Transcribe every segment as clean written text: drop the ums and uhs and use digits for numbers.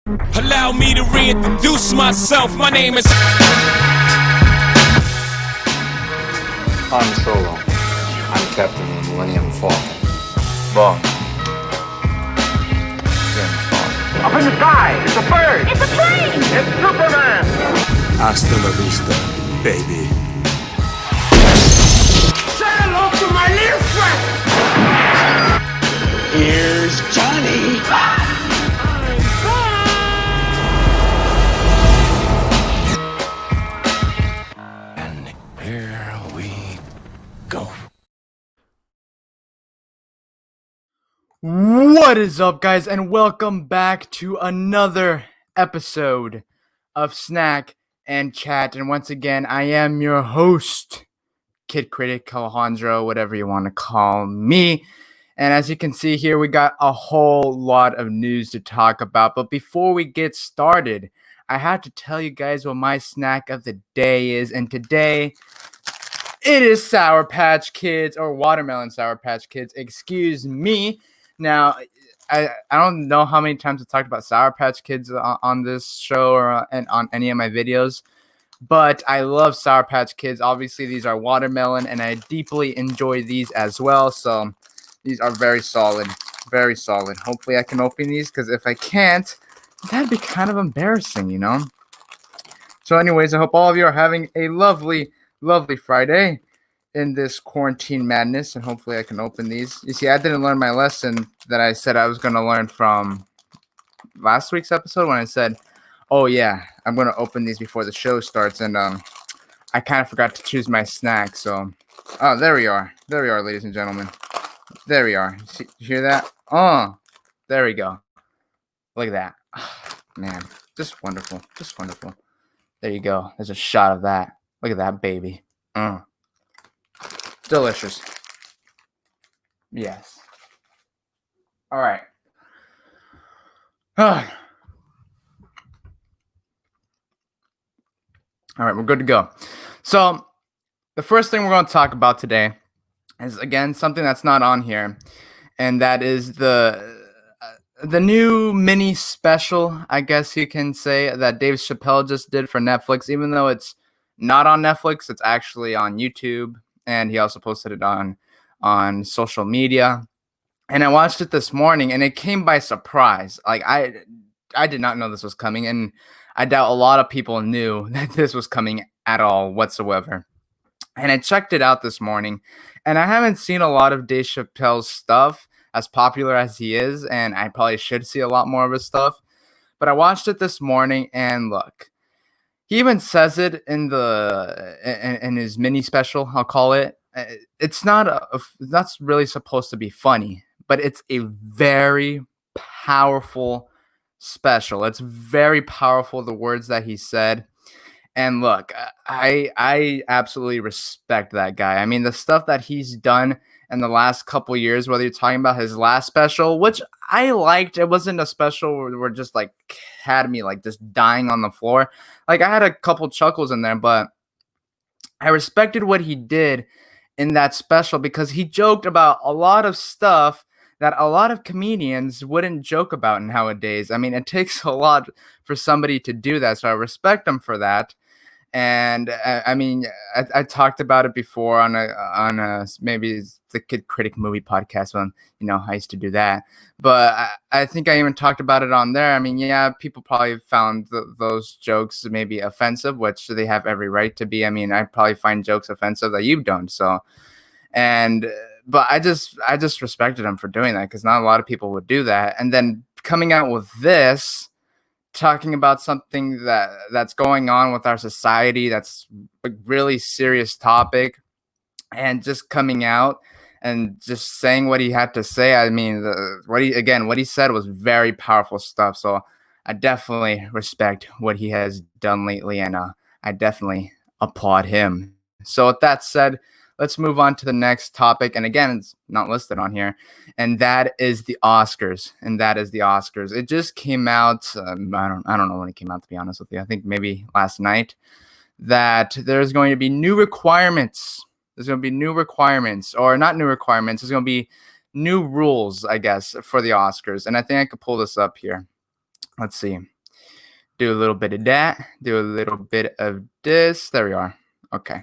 Allow me to reintroduce myself. My name is Han Solo. I'm Captain of the Millennium Falcon. Bond. James Bond. Up in the sky, it's a bird. It's a plane! It's Superman. Hasta la vista, baby. Say hello to my little friend. Here's Johnny. And here we go. What is up, guys, and welcome back to another episode of Snack and Chat. And once again, I am your host, Kid Critic, Alejandro, whatever you want to call me. And as you can see here, we got a whole lot of news to talk about. But before we get started, I have to tell you guys what my snack of the day is. And today, it is Sour Patch Kids, or Watermelon Sour Patch Kids, excuse me. Now, I don't know how many times I've talked about Sour Patch Kids on this show or on any of my videos, but I love Sour Patch Kids. Obviously, these are watermelon, and I deeply enjoy these as well, so these are very solid, very solid. Hopefully, I can open these, because if I can't, that'd be kind of embarrassing, you know? So anyways, I hope all of you are having a lovely, lovely Friday in this quarantine madness, and hopefully I can open these. You see, I didn't learn my lesson that I said I was going to learn from last week's episode when I said, oh yeah, I'm going to open these before the show starts, and I kind of forgot to choose my snack, so, oh, there we are, ladies and gentlemen, there we are. You hear that? Oh, there we go. Look at that. Man, just wonderful, There you go, there's a shot of that. Look at that baby. Delicious. Yes. All right. All right, we're good to go. So, the first thing we're going to talk about today is, again, something that's not on here, and that is the new mini special, I guess you can say, that Dave Chappelle just did for Netflix. Even though it's not on Netflix, it's actually on YouTube. And he also posted it on social media. And I watched it this morning, and it came by surprise. Like, I did not know this was coming, and I doubt a lot of people knew that this was coming at all whatsoever. And I checked it out this morning, and I haven't seen a lot of Dave Chappelle's stuff, as popular as he is, and I probably should see a lot more of his stuff. But I watched it this morning, and look. He even says it in his mini special, I'll call it. It's that's really supposed to be funny, but it's a very powerful special. It's very powerful, the words that he said. And look, I absolutely respect that guy. I mean, the stuff that he's done in the last couple years, whether you're talking about his last special, which I liked. It wasn't a special where just like had me like just dying on the floor. Like, I had a couple chuckles in there, but I respected what he did in that special because he joked about a lot of stuff that a lot of comedians wouldn't joke about nowadays. I mean, it takes a lot for somebody to do that, so I respect him for that. And I mean, I talked about it before on a maybe the Kid Critic movie podcast when, you know, I used to do that. But I think I even talked about it on there. I mean, yeah, people probably found those jokes maybe offensive, which they have every right to be. I mean, I probably find jokes offensive that you don't. So, but I just respected him for doing that because not a lot of people would do that. And then coming out with this, talking about something that's going on with our society, that's a really serious topic, and just coming out and just saying what he had to say. I mean, what he said was very powerful stuff. So I definitely respect what he has done lately, and I definitely applaud him. So with that said, let's move on to the next topic. And again, it's not listed on here. And that is the Oscars. It just came out. I don't know when it came out, to be honest with you. I think maybe last night, that there's going to be new requirements. There's going to be new requirements, or not new requirements. There's going to be new rules, I guess, for the Oscars. And I think I could pull this up here. Let's see. Do a little bit of that. Do a little bit of this. There we are. Okay.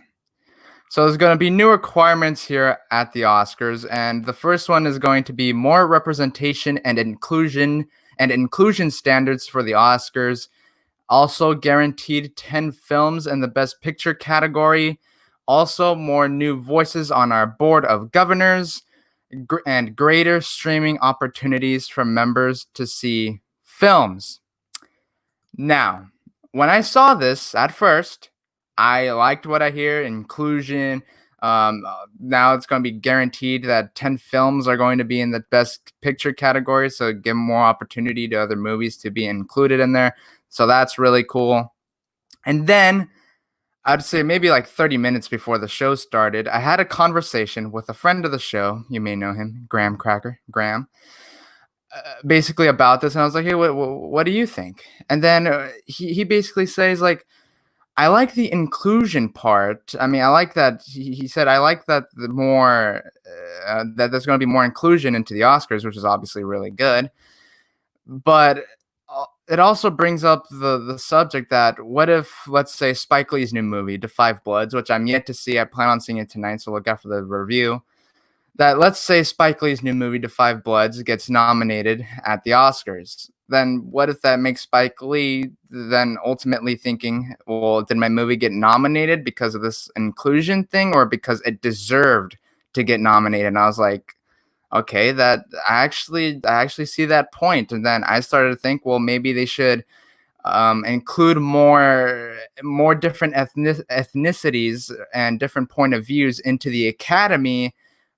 So there's going to be new requirements here at the Oscars, and the first one is going to be more representation and inclusion standards for the Oscars. Also guaranteed 10 films in the Best Picture category. Also more new voices on our board of governors and greater streaming opportunities for members to see films. Now, when I saw this at first, I liked what I hear, inclusion. Now it's going to be guaranteed that 10 films are going to be in the Best Picture category, so give more opportunity to other movies to be included in there. So that's really cool. And then I'd say maybe like 30 minutes before the show started, I had a conversation with a friend of the show. You may know him, Graham Cracker, Graham. Basically about this, and I was like, hey, what do you think? And then he basically says, like, I like the inclusion part. I mean, I like that. He said, I like that the more that there's going to be more inclusion into the Oscars, which is obviously really good. But it also brings up the subject that what if, let's say, Spike Lee's new movie, Da 5 Bloods, which I'm yet to see. I plan on seeing it tonight, so look out for the review. That let's say Spike Lee's new movie, Da 5 Bloods, gets nominated at the Oscars. Then what if that makes Spike Lee then ultimately thinking, well, did my movie get nominated because of this inclusion thing or because it deserved to get nominated? And I was like, okay, that I actually see that point. And then I started to think, well, maybe they should include more different ethnicities and different point of views into the Academy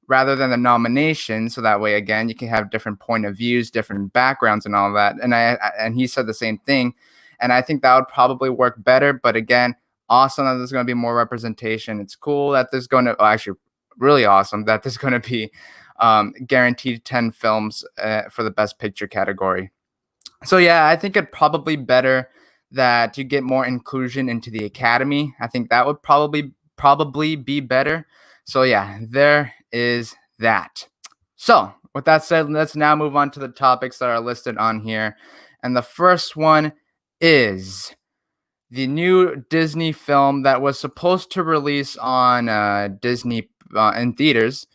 rather than the nomination, so that way, again, you can have different point of views, different backgrounds, and all that. And he said the same thing, and I think that would probably work better. But again, awesome that there's going to be more representation. It's cool that there's going to actually really awesome that there's going to be guaranteed 10 films for the Best Picture category. So yeah, I think it'd probably better that you get more inclusion into the Academy. I think that would probably be better. So yeah, there is that. So with that said, let's now move on to the topics that are listed on here. And the first one is the new Disney film that was supposed to release on Disney in theaters.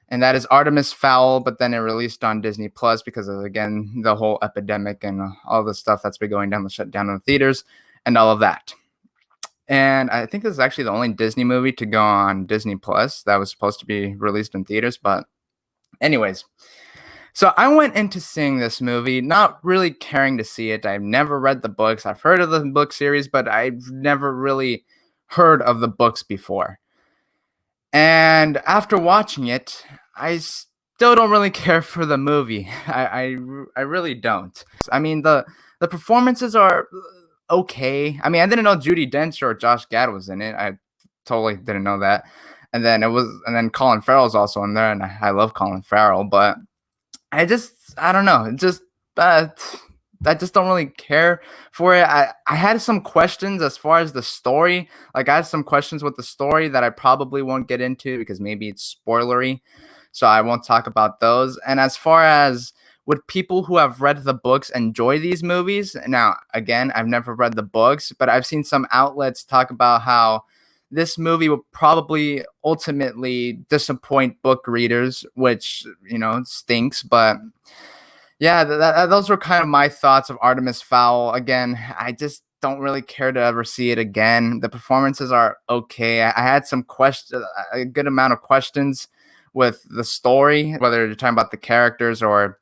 And that is Artemis Fowl, but then it released on Disney Plus because of, again, the whole epidemic and all the stuff that's been going down, the shutdown of the theaters and all of that. And I think this is actually the only Disney movie to go on Disney Plus that was supposed to be released in theaters. But anyways, so I went into seeing this movie, not really caring to see it. I've never read the books. I've heard of the book series, but I've never really heard of the books before. And after watching it, I still don't really care for the movie. I really don't. I mean, the performances are okay. I mean, I didn't know Judi Dench or Josh Gad was in it. I totally didn't know that. And then Colin Farrell's also in there, and I love Colin Farrell, but I don't know. I just don't really care for it. I had some questions as far as the story. Like, I had some questions with the story that I probably won't get into because maybe it's spoilery. So I won't talk about those. And as far as would people who have read the books enjoy these movies? Now, again, I've never read the books, but I've seen some outlets talk about how this movie will probably ultimately disappoint book readers, which, stinks. But yeah, those were kind of my thoughts of Artemis Fowl. Again, I just don't really care to ever see it again. The performances are okay. I had some a good amount of questions with the story, whether you're talking about the characters or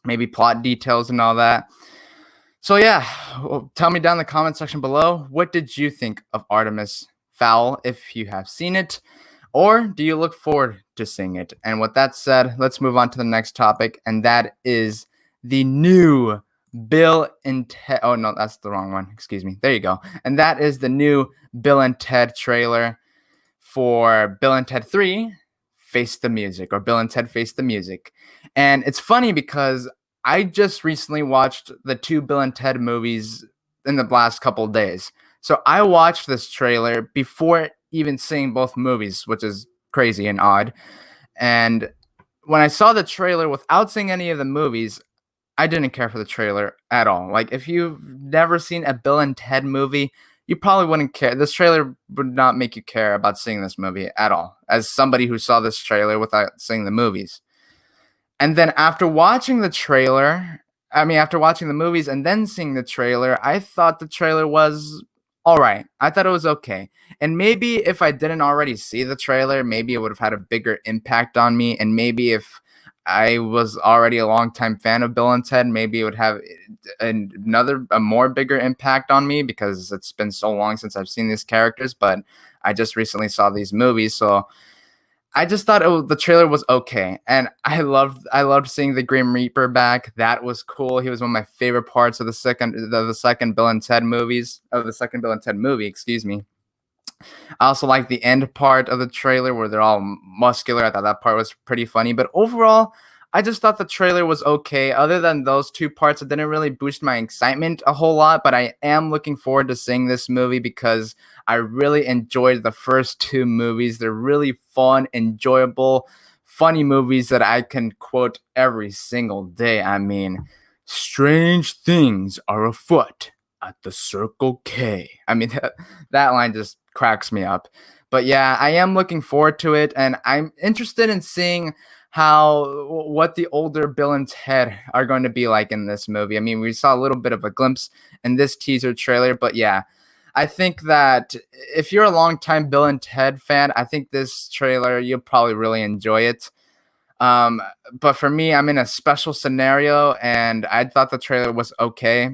maybe plot details and all that. So yeah, tell me down in the comment section below, what did you think of Artemis Fowl if you have seen it, or do you look forward to seeing it? And with that said, let's move on to the next topic, and that is the new Bill and Ted. Oh no, that's the wrong one. Excuse me. There you go. And that is the new Bill and Ted trailer for Bill and Ted 3 Face the Music, or Bill and Ted Face the Music. And it's funny because I just recently watched the two Bill and Ted movies in the last couple of days. So I watched this trailer before even seeing both movies, which is crazy and odd. And when I saw the trailer without seeing any of the movies, I didn't care for the trailer at all. Like, if you've never seen a Bill and Ted movie, you probably wouldn't care. This trailer would not make you care about seeing this movie at all, as somebody who saw this trailer without seeing the movies. And then after watching the trailer, after watching the movies and then seeing the trailer, I thought the trailer was all right. I thought it was okay. And maybe if I didn't already see the trailer, maybe it would have had a bigger impact on me. And maybe if I was already a longtime fan of Bill and Ted, maybe it would have a more bigger impact on me because it's been so long since I've seen these characters. But I just recently saw these movies, so I just thought the trailer was okay, and I loved seeing the Grim Reaper back. That was cool. He was one of my favorite parts of the second Bill and Ted movies, of the second Bill and Ted movie. Excuse me. I also like the end part of the trailer where they're all muscular. I thought that part was pretty funny, but overall, I just thought the trailer was okay. Other than those two parts, it didn't really boost my excitement a whole lot, but I am looking forward to seeing this movie because I really enjoyed the first two movies. They're really fun, enjoyable, funny movies that I can quote every single day. I mean, strange things are afoot at the Circle K. I mean, that line just cracks me up. But yeah, I am looking forward to it, and I'm interested in seeing what the older Bill and Ted are going to be like in this movie. I mean, we saw a little bit of a glimpse in this teaser trailer, but yeah, I think that if you're a longtime Bill and Ted fan, I think this trailer, you'll probably really enjoy it. But for me, I'm in a special scenario, and I thought the trailer was okay.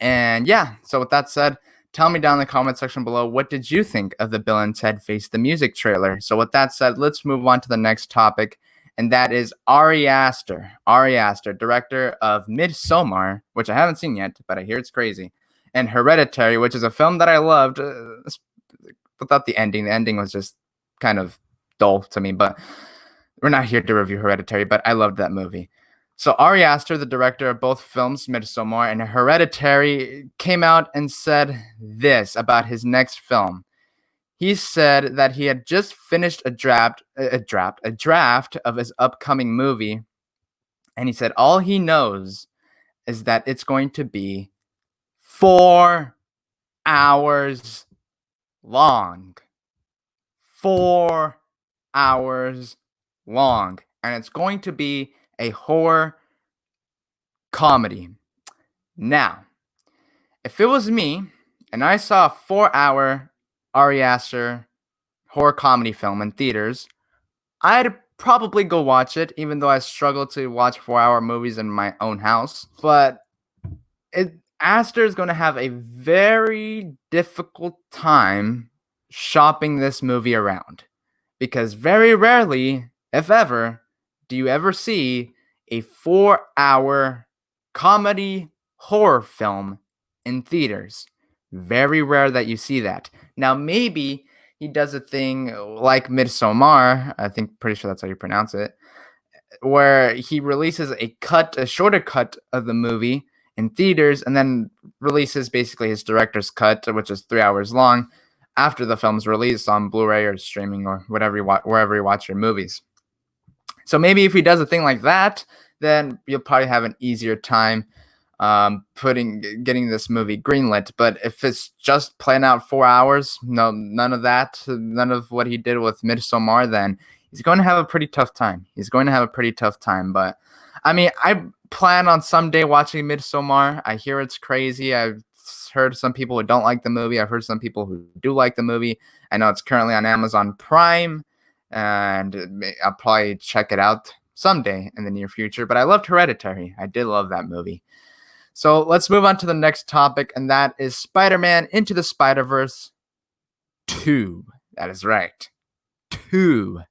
And yeah, so with that said, tell me down in the comment section below, what did you think of the Bill and Ted Face the Music trailer? So with that said, let's move on to the next topic, and that is Ari Aster. Ari Aster, director of Middlemore, which I haven't seen yet, but I hear it's crazy, and Hereditary, which is a film that I loved without the ending. The ending was just kind of dull to me, but we're not here to review Hereditary, but I loved that movie. So Ari Aster, the director of both films, Middlemore and Hereditary, came out and said this about his next film. He said that he had just finished a draft of his upcoming movie, and he said all he knows is that it's going to be 4 hours long. 4 hours long. And it's going to be a horror comedy. Now, if it was me and I saw a 4-hour Ari Aster horror comedy film in theaters, I'd probably go watch it, even though I struggle to watch 4-hour movies in my own house. But Aster is going to have a very difficult time shopping this movie around, because very rarely, if ever, do you ever see a 4-hour comedy horror film in theaters. Very rare that you see that. Now, maybe he does a thing like Middlemore, pretty sure that's how you pronounce it, where he releases a shorter cut of the movie in theaters and then releases basically his director's cut, which is 3 hours long, after the film's release on Blu-ray or streaming or wherever you watch your movies. So maybe if he does a thing like that, then you'll probably have an easier time getting this movie greenlit. But if it's just playing out 4 hours, none of that, none of what he did with Middlemore, then he's going to have a pretty tough time. But I mean, I plan on someday watching Middlemore. I hear it's crazy. I've heard some people who don't like the movie. I've heard some people who do like the movie. I know it's currently on Amazon Prime, and I'll probably check it out someday in the near future. But I loved Hereditary. I did love that movie. So let's move on to the next topic, and that is Spider-Man Into the Spider-Verse 2. That is right. 2.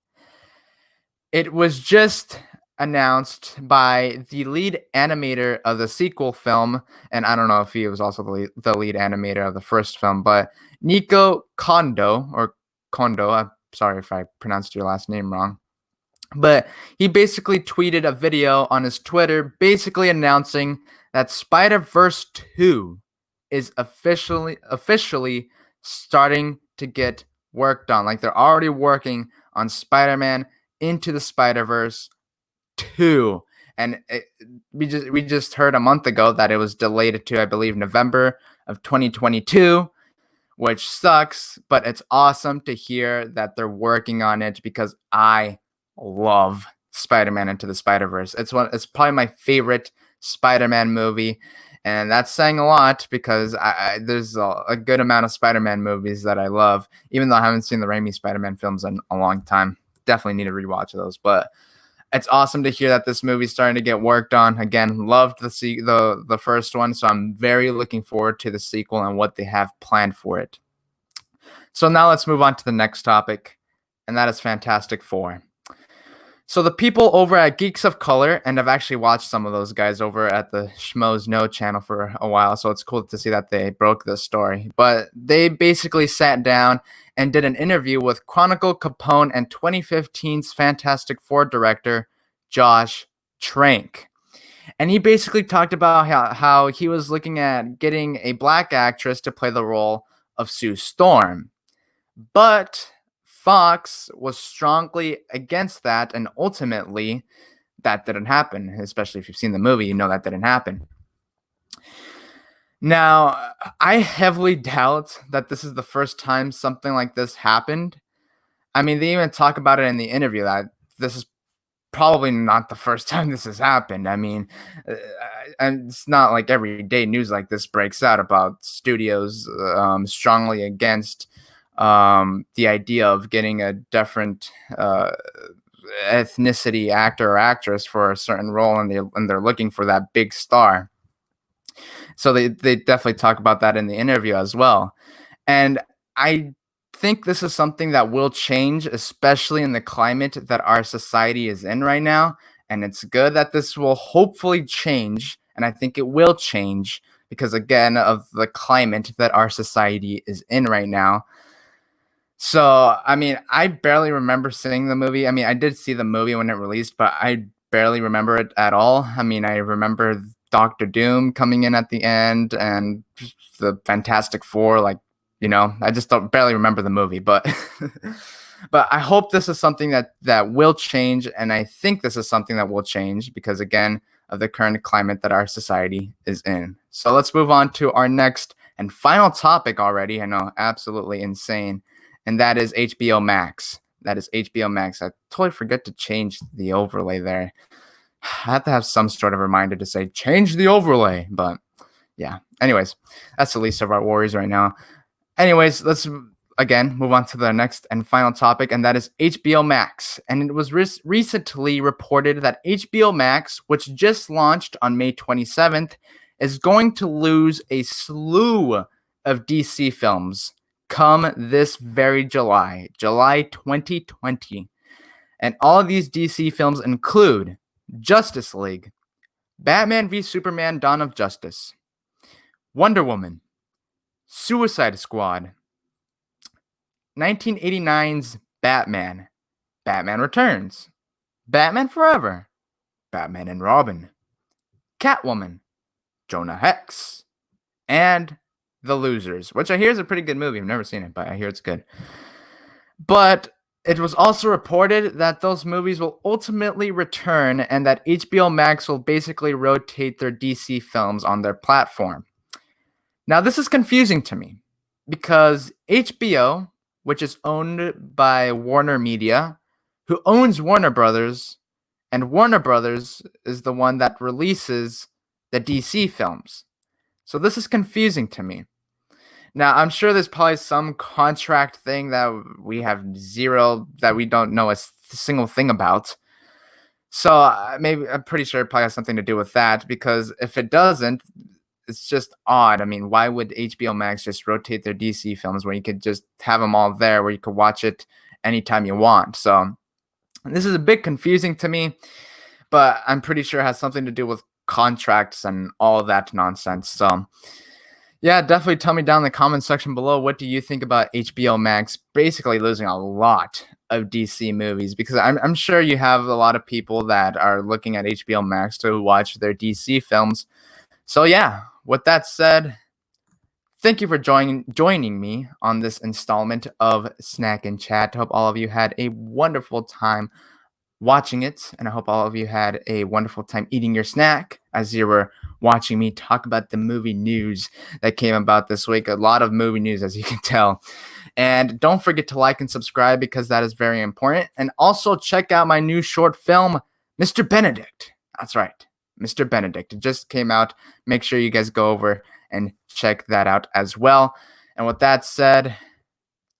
It was just announced by the lead animator of the sequel film, and I don't know if he was also the lead animator of the first film, but Nico Kondo, I'm sorry if I pronounced your last name wrong. But he basically tweeted a video on his Twitter basically announcing that Spider-Verse 2 is officially starting to get worked on. Like, they're already working on Spider-Man Into the Spider-Verse 2. and we just heard a month ago that it was delayed to, I believe, November of 2022, which sucks, but it's awesome to hear that they're working on it because I love Spider-Man Into the Spider-Verse. It's probably my favorite Spider-Man movie, and that's saying a lot because there's a good amount of Spider-Man movies that I love, even though I haven't seen the Raimi Spider-Man films in a long time. Definitely need to rewatch those, but it's awesome to hear that this movie's starting to get worked on. Again, loved the first one, so I'm very looking forward to the sequel and what they have planned for it. So now let's move on to the next topic, and that is Fantastic Four. So the people over at Geeks of Color, and I've actually watched some of those guys over at the Schmoes Know channel for a while, so it's cool to see that they broke this story. But they basically sat down and did an interview with Chronicle Capone and 2015's Fantastic Four director, Josh Trank. And he basically talked about how he was looking at getting a black actress to play the role of Sue Storm. But Fox was strongly against that, and ultimately that didn't happen. Especially if you've seen the movie, you know that didn't happen. Now, I heavily doubt that this is the first time something like this happened. I mean, they even talk about it in the interview that this is probably not the first time this has happened. I mean, and it's not like every day news like this breaks out about studios strongly against the idea of getting a different ethnicity actor or actress for a certain role, and they're looking for that big star. So they definitely talk about that in the interview as well. And I think this is something that will change, especially in the climate that our society is in right now. And it's good that this will hopefully change. And I think it will change because, again, of the climate that our society is in right now. So, I mean, I barely remember seeing the movie. I mean, I did see the movie when it released, but I barely remember it at all. I mean, I remember Doctor Doom coming in at the end and the Fantastic Four, like, you know, I just barely remember the movie, but but I hope this is something that will change, and I think this is something that will change because, again, of the current climate that our society is in. So let's move on to our next and final topic already. I know, absolutely insane, and that is HBO Max. That is HBO Max. I totally forget to change the overlay there. I have to have some sort of reminder to say, change the overlay, but yeah. Anyways, that's the least of our worries right now. Anyways, let's again move on to the next and final topic, and that is HBO Max. And it was recently reported that HBO Max, which just launched on May 27th, is going to lose a slew of DC films come this very July 2020. And all of these DC films include Justice League, Batman v Superman: Dawn of Justice, Wonder Woman, Suicide Squad, 1989's Batman, Batman Returns, Batman Forever, Batman and Robin, Catwoman, Jonah Hex, and The Losers, which I hear is a pretty good movie. I've never seen it, but I hear it's good. But it was also reported that those movies will ultimately return and that HBO Max will basically rotate their DC films on their platform. Now, this is confusing to me because HBO, which is owned by Warner Media, who owns Warner Brothers, and Warner Brothers is the one that releases the DC films. So this is confusing to me. Now, I'm sure there's probably some contract thing that we don't know a single thing about. So maybe I'm pretty sure it probably has something to do with that, because if it doesn't, it's just odd. I mean, why would HBO Max just rotate their DC films when you could just have them all there where you could watch it anytime you want? So this is a bit confusing to me, but I'm pretty sure it has something to do with contracts and all that nonsense. So yeah, definitely tell me down in the comment section below, what do you think about HBO Max basically losing a lot of DC movies? Because I'm sure you have a lot of people that are looking at HBO Max to watch their DC films. So yeah, with that said, thank you for joining me on this installment of Snack and Chat. Hope all of you had a wonderful time watching it, and I hope all of you had a wonderful time eating your snack as you were watching me talk about the movie news that came about this week. A lot of movie news, as you can tell. And don't forget to like and subscribe because that is very important. And also check out my new short film, Mr. Benedict. That's right, Mr. Benedict. It just came out. Make sure you guys go over and check that out as well. And with that said,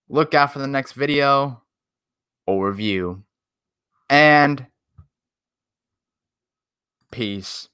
look out for the next video or review. And peace.